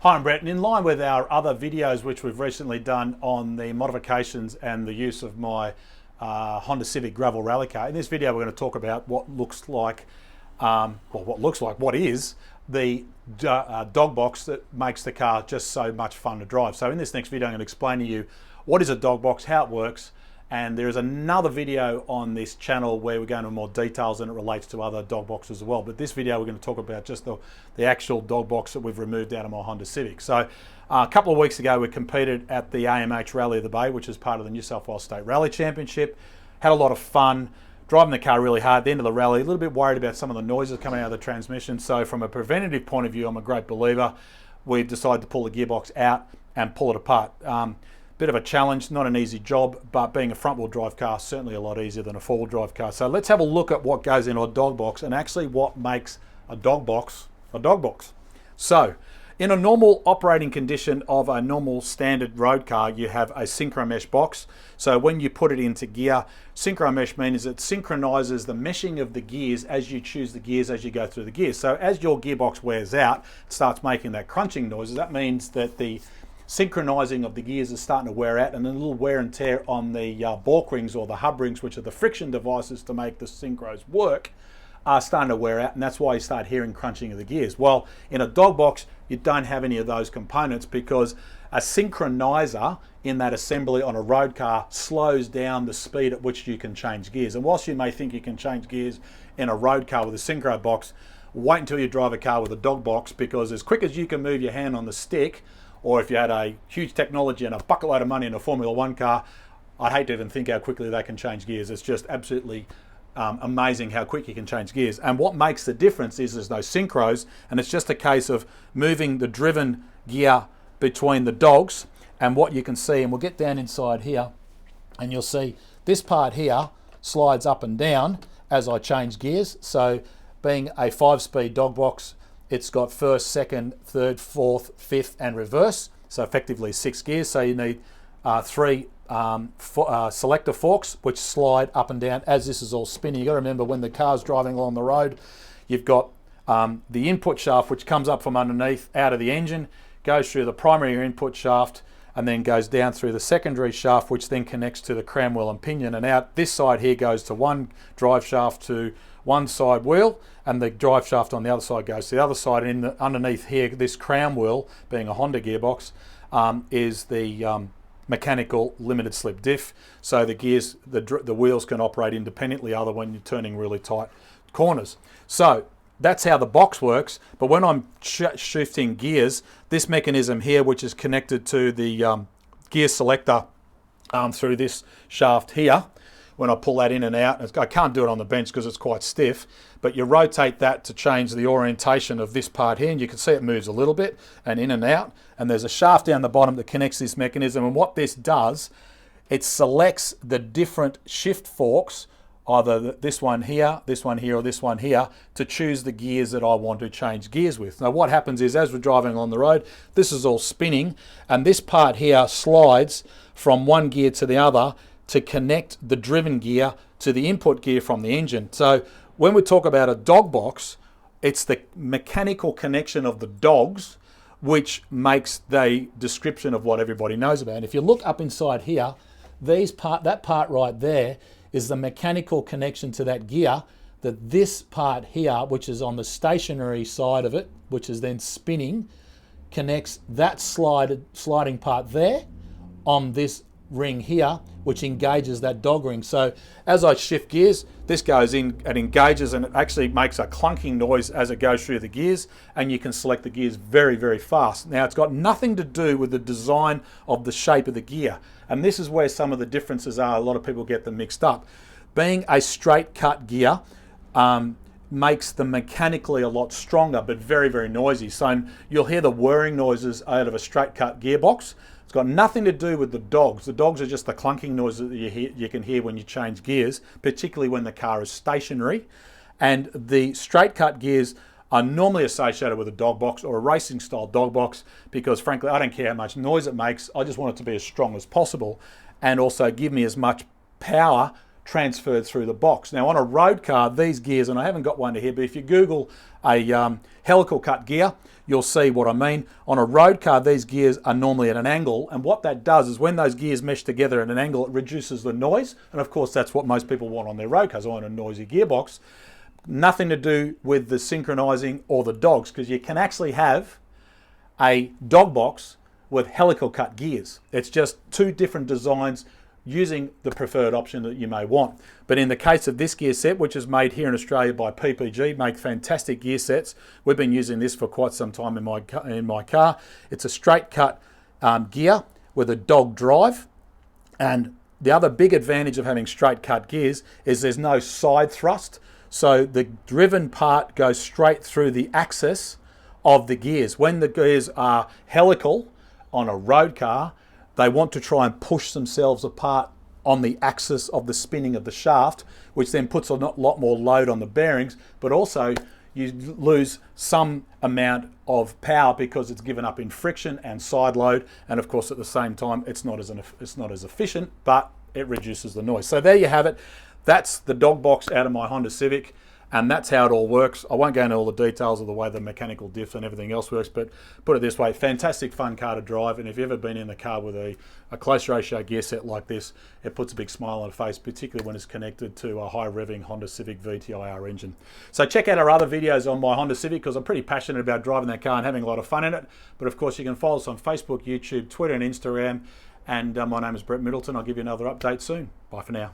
Hi, I'm Brett, and in line with our other videos which we've recently done on the modifications and the use of my Honda Civic Rally Car, in this video we're going to talk about what is the dog box that makes the car just so much fun to drive. So in this next video I'm going to explain to you what is a dog box, how it works, and there is another video on this channel where we're going into more details and it relates to other dog boxes as well. But this video we're going to talk about just the actual dog box that we've removed out of my Honda Civic. So a couple of weeks ago we competed at the AMH Rally of the Bay, which is part of the New South Wales State Rally Championship. Had a lot of fun, driving the car really hard. At the end of the rally, a little bit worried about some of the noises coming out of the transmission. So from a preventative point of view, I'm a great believer. We've decided to pull the gearbox out and pull it apart. Bit of a challenge, not an easy job, but being a front-wheel drive car, certainly a lot easier than a four-wheel drive car. So let's have a look at what goes into a dog box and actually what makes a dog box a dog box. So in a normal operating condition of a normal standard road car, you have a synchromesh box. So when you put it into gear, synchromesh means it synchronizes the meshing of the gears as you choose the gears as you go through the gears. So as your gearbox wears out, it starts making that crunching noise. That means that the synchronizing of the gears is starting to wear out, and a little wear and tear on the balk rings or the hub rings, which are the friction devices to make the synchros work, are starting to wear out, and that's why you start hearing crunching of the gears. Well, in a dog box, you don't have any of those components because a synchronizer in that assembly on a road car slows down the speed at which you can change gears. And whilst you may think you can change gears in a road car with a synchro box, wait until you drive a car with a dog box, because as quick as you can move your hand on the stick, or if you had a huge technology and a bucket load of money in a Formula One car, I'd hate to even think how quickly they can change gears. It's just absolutely amazing how quick you can change gears. And what makes the difference is there's no synchros, and it's just a case of moving the driven gear between the dogs. And what you can see, and we'll get down inside here, and you'll see this part here slides up and down as I change gears. So being a 5-speed dog box, it's got first, second, third, fourth, fifth, and reverse. So effectively 6 gears. So you need 3 selector forks, which slide up and down as this is all spinning. You've got to remember, when the car's driving along the road, you've got the input shaft, which comes up from underneath out of the engine, goes through the primary input shaft, and then goes down through the secondary shaft, which then connects to the cram wheel and pinion. And out this side here goes to one drive shaft to one side wheel, and the drive shaft on the other side goes to the other side. And underneath here, this crown wheel, being a Honda gearbox, is the mechanical limited slip diff. So the gears, the wheels can operate independently other when you're turning really tight corners. So that's how the box works. But when I'm shifting gears, this mechanism here, which is connected to the gear selector through this shaft here, when I pull that in and out, I can't do it on the bench because it's quite stiff, but you rotate that to change the orientation of this part here, and you can see it moves a little bit and in and out, and there's a shaft down the bottom that connects this mechanism. And what this does, it selects the different shift forks, either this one here, or this one here, to choose the gears that I want to change gears with. Now what happens is, as we're driving along the road, this is all spinning, and this part here slides from one gear to the other to connect the driven gear to the input gear from the engine. So when we talk about a dog box, it's the mechanical connection of the dogs which makes the description of what everybody knows about. And if you look up inside here, that part right there is the mechanical connection to that gear, that this part here, which is on the stationary side of it, which is then spinning, connects that sliding part there on this ring here, which engages that dog ring. So as I shift gears, this goes in and engages, and it actually makes a clunking noise as it goes through the gears, and you can select the gears very, very fast. Now it's got nothing to do with the design of the shape of the gear, and this is where some of the differences are. A lot of people get them mixed up. Being a straight cut gear makes them mechanically a lot stronger, but very, very noisy. So you'll hear the whirring noises out of a straight cut gearbox. It's got nothing to do with the dogs. The dogs are just the clunking noises that you can hear when you change gears, particularly when the car is stationary. And the straight cut gears are normally associated with a dog box or a racing style dog box, because frankly I don't care how much noise it makes, I just want it to be as strong as possible and also give me as much power transferred through the box. Now on a road car, these gears, and I haven't got one to here, but if you Google a helical cut gear, you'll see what I mean. On a road car, these gears are normally at an angle, and what that does is when those gears mesh together at an angle, it reduces the noise, and of course that's what most people want on their road cars. I want a noisy gearbox. Nothing to do with the synchronizing or the dogs, because you can actually have a dog box with helical cut gears. It's just two different designs using the preferred option that you may want. But in the case of this gear set, which is made here in Australia by PPG, make fantastic gear sets. We've been using this for quite some time in my car. It's a straight cut gear with a dog drive. And the other big advantage of having straight cut gears is there's no side thrust. So the driven part goes straight through the axis of the gears. When the gears are helical on a road car, they want to try and push themselves apart on the axis of the spinning of the shaft, which then puts a lot more load on the bearings, but also you lose some amount of power because it's given up in friction and side load, and of course at the same time it's not as efficient, but it reduces the noise. So there you have it. That's the dog box out of my Honda Civic, and that's how it all works. I won't go into all the details of the way the mechanical diff and everything else works, but put it this way, fantastic fun car to drive. And if you've ever been in the car with a close ratio gear set like this, it puts a big smile on the face, particularly when it's connected to a high revving Honda Civic VTIR engine. So check out our other videos on my Honda Civic, because I'm pretty passionate about driving that car and having a lot of fun in it. But of course you can follow us on Facebook, YouTube, Twitter and Instagram. And my name is Brett Middleton. I'll give you another update soon. Bye for now.